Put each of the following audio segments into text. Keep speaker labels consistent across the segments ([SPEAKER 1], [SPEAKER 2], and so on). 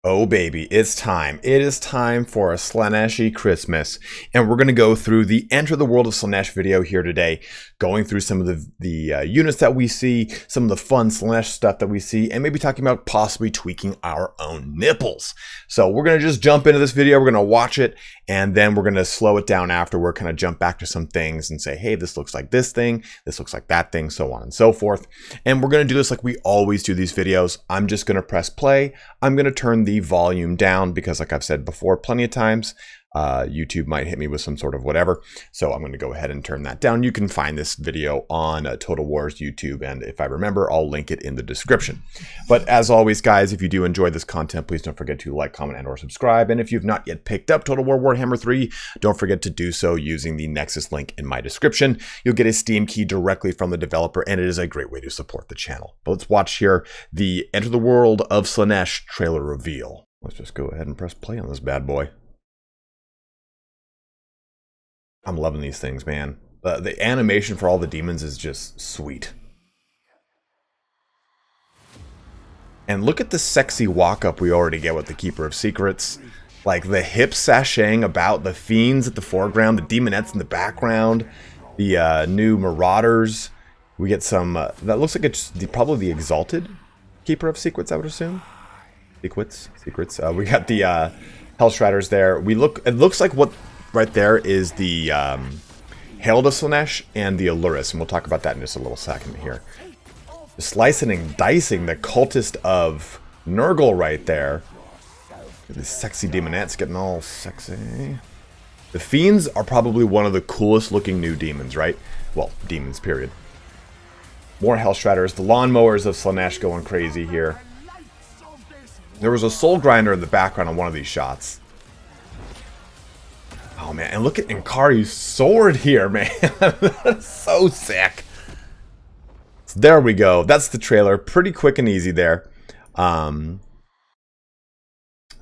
[SPEAKER 1] Oh baby, it's time. It is time for a Slaanesh Christmas, and we're going to go through the Enter the World of Slaanesh video here today, going through some of the units that we see, some of the fun Slaanesh stuff that we see, and maybe talking about possibly tweaking our own nipples. So we're going to just jump into this video, we're going to watch it, and then we're going to slow it down afterward, kind of jump back to some things and say, hey, this looks like this thing, this looks like that thing, so on and so forth. And we're going to do this like we always do these videos. I'm just going to press play. I'm going to turn the volume down because, like I've said before plenty of times, YouTube might hit me with some sort of whatever. So I'm going to go ahead and turn that down. You can find this video on Total War's YouTube, and if I remember, I'll link it in the description. But as always, guys, if you do enjoy this content, please don't forget to like, comment, and or subscribe. And if you've not yet picked up Total War Warhammer 3, don't forget to do so using the Nexus link in my description. You'll get a Steam key directly from the developer, and it is a great way to support the channel. But let's watch here the Enter the World of Slaanesh trailer reveal. Let's just go ahead and press play on this bad boy. I'm loving these things, man. The animation for all the demons is just sweet. And look at the sexy walk-up we already get with the Keeper of Secrets. Like the hip sashaying about, the fiends at the foreground, the demonettes in the background, the new marauders. We get some, that looks like it's probably the Exalted Keeper of Secrets, I would assume. Secrets. We got the Hellstriders there. It looks like what right there is the Herald of Slaanesh and the Allurus, and we'll talk about that in just a little second here. Slicing and dicing the cultist of Nurgle right there. The sexy demonettes getting all sexy. The fiends are probably one of the coolest looking new demons, right? Well, demons, period. More Hellstriders. The lawnmowers of Slaanesh going crazy here. There was a soul grinder in the background on one of these shots. Oh man, and look at Inkari's sword here, man. That's so sick. So there we go. That's the trailer. Pretty quick and easy there.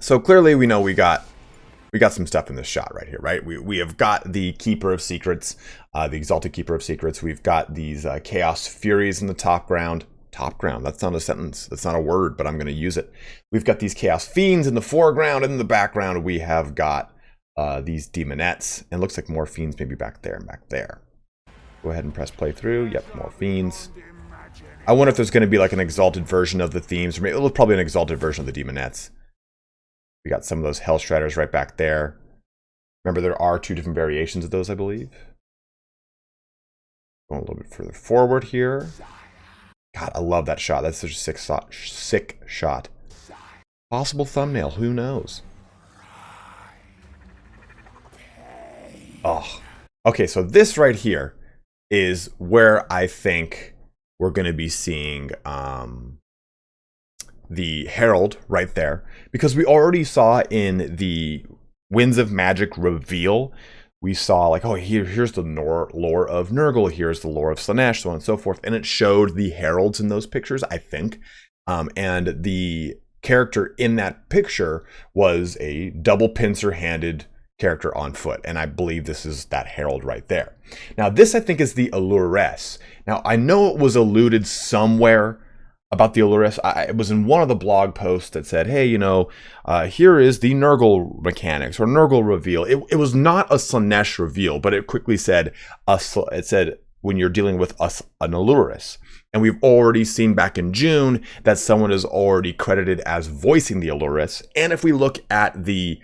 [SPEAKER 1] So clearly we know we got some stuff in this shot right here, right? We have got the Keeper of Secrets, the Exalted Keeper of Secrets. We've got these Chaos Furies in the top ground. Top ground. That's not a sentence. That's not a word, but I'm going to use it. We've got these Chaos Fiends in the foreground, and in the background we have got these demonettes, and looks like more fiends maybe back there and back there. Go ahead and press play through. Yep, more fiends. I wonder if there's going to be like an exalted version of the themes, or maybe it'll probably an exalted version of the demonettes. We got some of those Hellstriders right back there. Remember, there are two different variations of those, I believe. Going a little bit further forward here. God, I love that shot. That's such a sick shot. Possible thumbnail, who knows? Oh, okay, so this right here is where I think we're going to be seeing the Herald right there, because we already saw in the Winds of Magic reveal, we saw like, oh, here's the lore of Nurgle, here's the lore of Slaanesh, so on and so forth, and it showed the heralds in those pictures, I think, and the character in that picture was a double pincer-handed character on foot, and I believe this is that herald right there. Now this, I think, is the Allurus. Now I know it was alluded somewhere about the Allurus. It was in one of the blog posts that said, hey, you know, here is the Nurgle mechanics or Nurgle reveal. It was not a Slaanesh reveal, but it quickly said, it said when you're dealing with an Allurus. And we've already seen back in June that someone is already credited as voicing the Allurus. And if we look at the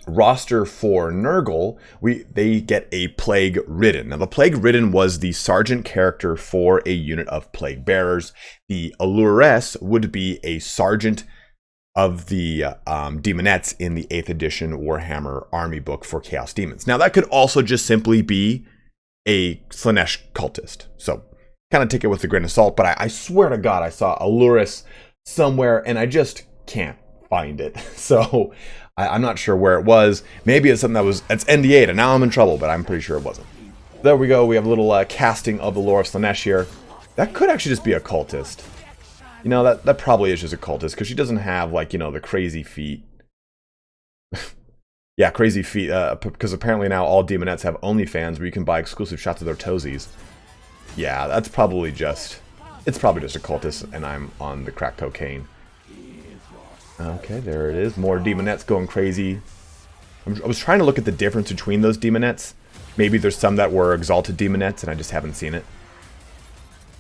[SPEAKER 1] roster for Nurgle, they get a Plague Ridden. Now the Plague Ridden was the sergeant character for a unit of Plague Bearers. The Allurus would be a sergeant of the Demonettes in the 8th edition Warhammer Army book for Chaos Demons. Now that could also just simply be a Slaanesh cultist, so kind of take it with a grain of salt, but I swear to God I saw Allurus somewhere and I just can't find it. So I'm not sure where it was. Maybe it's something it's NDA'd and now I'm in trouble, but I'm pretty sure it wasn't. There we go. We have a little casting of the lore of Slaanesh here. That could actually just be a cultist. You know, that probably is just a cultist, because she doesn't have, like, you know, the crazy feet. Yeah, crazy feet, because apparently now all demonettes have OnlyFans where you can buy exclusive shots of their toesies. Yeah, that's probably just, it's probably just a cultist and I'm on the crack cocaine. Okay, there it is. More demonettes going crazy. I was trying to look at the difference between those demonettes. Maybe there's some that were exalted demonettes and I just haven't seen it.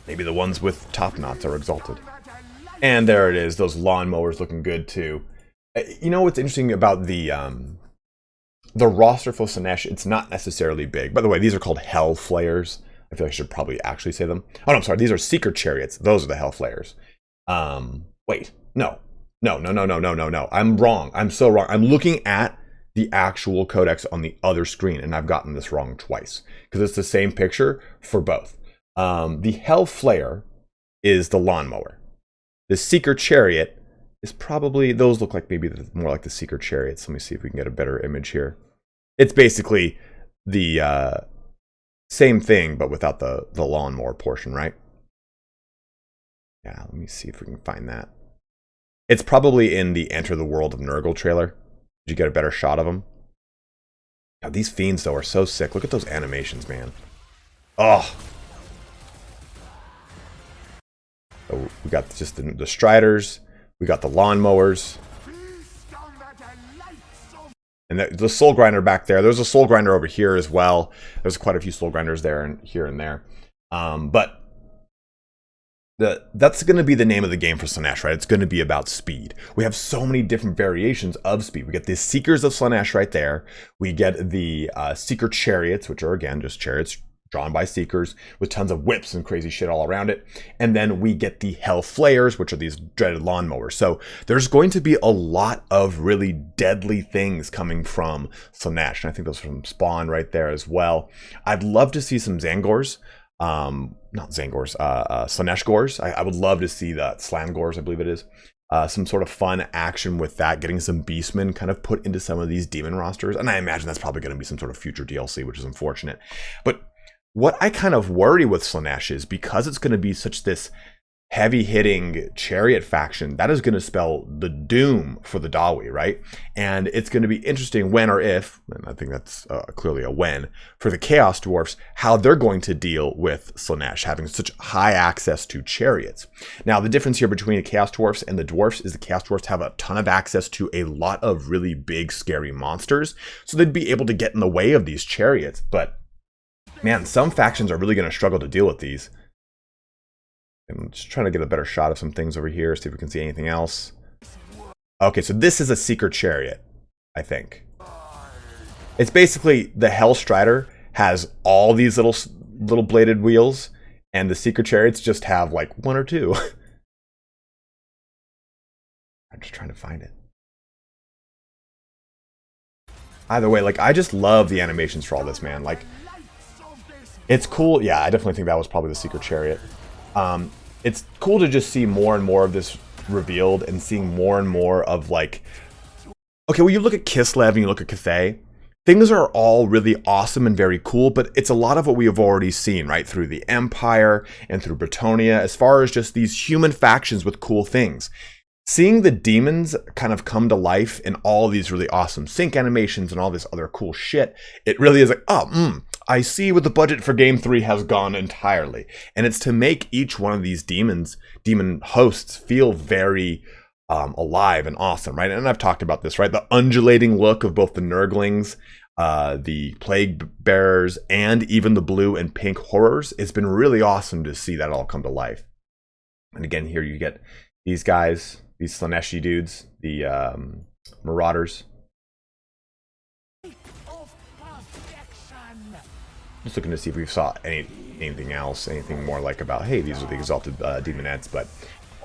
[SPEAKER 1] Maybe the ones with top knots are exalted. And there it is. Those lawnmowers looking good too. You know what's interesting about the roster for Slaanesh? It's not necessarily big. By the way, these are called Hell Flayers. I feel like I should probably actually say them. Oh, no, I'm sorry. These are Seeker Chariots. Those are the Hell Flayers. Wait. No. No. I'm wrong. I'm so wrong. I'm looking at the actual codex on the other screen, and I've gotten this wrong twice because it's the same picture for both. The Hell Flayer is the lawnmower. The Seeker Chariot is probably, those look like maybe more like the Seeker Chariots. Let me see if we can get a better image here. It's basically the same thing, but without the lawnmower portion, right? Yeah, let me see if we can find that. It's probably in the Enter the World of Nurgle trailer. Did you get a better shot of them? God, these fiends, though, are so sick. Look at those animations, man. Oh. So we got just the Striders. We got the lawnmowers. And the Soul Grinder back there. There's a Soul Grinder over here as well. There's quite a few Soul Grinders there and here and there. But that's going to be the name of the game for Slaanesh, right? It's going to be about speed. We have so many different variations of speed. We get the Seekers of Slaanesh right there. We get the Seeker Chariots, which are, again, just chariots drawn by Seekers with tons of whips and crazy shit all around it. And then we get the Hell Flayers, which are these dreaded lawnmowers. So there's going to be a lot of really deadly things coming from Slaanesh. And I think those are from Spawn right there as well. I'd love to see some Zangors. Not Zangors, Slaanesh Gors. I would love to see that Slangors, I believe it is. Some sort of fun action with that, getting some Beastmen kind of put into some of these demon rosters. And I imagine that's probably going to be some sort of future DLC, which is unfortunate. But what I kind of worry with Slaanesh is because it's going to be such this heavy-hitting chariot faction, that is going to spell the doom for the Dawi, right? And it's going to be interesting when or if, and I think that's clearly a when, for the Chaos Dwarfs, how they're going to deal with Slaanesh, having such high access to chariots. Now, the difference here between the Chaos Dwarfs and the Dwarfs is the Chaos Dwarfs have a ton of access to a lot of really big, scary monsters, so they'd be able to get in the way of these chariots, but man, some factions are really going to struggle to deal with these. I'm just trying to get a better shot of some things over here, see if we can see anything else. Okay, so this is a Seeker Chariot, I think. It's basically the Hell Strider has all these little bladed wheels, and the Seeker Chariots just have like one or two. I'm just trying to find it. Either way, like, I just love the animations for all this, man. Like, it's cool. Yeah, I definitely think that was probably the Seeker Chariot. It's cool to just see more and more of this revealed and seeing more and more of, like, okay, well, you look at Kislev and you look at Cathay, things are all really awesome and very cool, but it's a lot of what we have already seen, right? Through the Empire and through Bretonnia, as far as just these human factions with cool things. Seeing the demons kind of come to life in all these really awesome sync animations and all this other cool shit, it really is like, I see what the budget for Game 3 has gone entirely. And it's to make each one of these demon hosts feel very alive and awesome, right? And I've talked about this, right? The undulating look of both the Nurglings, the Plague Bearers, and even the blue and pink horrors. It's been really awesome to see that all come to life. And again, here you get these guys, these Slaaneshi dudes, the Marauders. Just looking to see if we saw anything else, anything more like about, hey, these are the exalted demonettes. But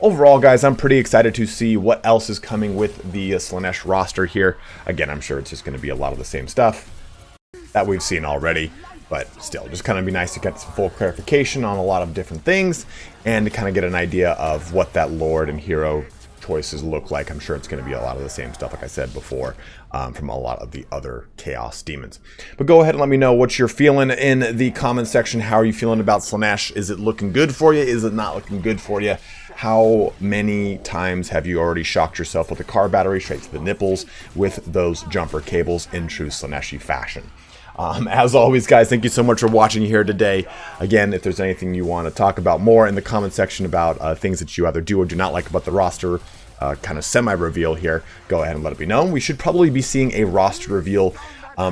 [SPEAKER 1] overall, guys, I'm pretty excited to see what else is coming with the Slaanesh roster here. Again, I'm sure it's just going to be a lot of the same stuff that we've seen already. But still, just kind of be nice to get some full clarification on a lot of different things and to kind of get an idea of what that Lord and Hero choices look like. I'm sure it's going to be a lot of the same stuff, like I said before, from a lot of the other Chaos Demons. But go ahead and let me know what you're feeling in the comment section. How are you feeling about Slaanesh? Is it looking good for you? Is it not looking good for you? How many times have you already shocked yourself with a car battery straight to the nipples with those jumper cables in true Slaaneshi fashion? As always, guys, thank you so much for watching here today. Again, if there's anything you want to talk about more in the comment section about things that you either do or do not like about the roster, kind of semi-reveal here, go ahead and let it be known. We should probably be seeing a roster reveal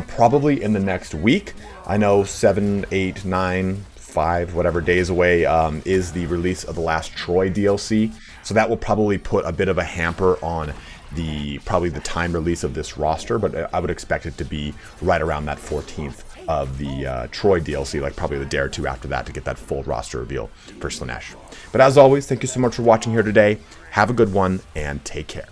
[SPEAKER 1] probably in the next week. I know 7, 8, 9, 5, whatever days away is the release of the last Troy DLC. So that will probably put a bit of a hamper on probably the time release of this roster, but I would expect it to be right around that 14th of the Troy DLC, like probably the day or two after that, to get that full roster reveal for Slaanesh. But as always, thank you so much for watching here today. Have a good one and take care.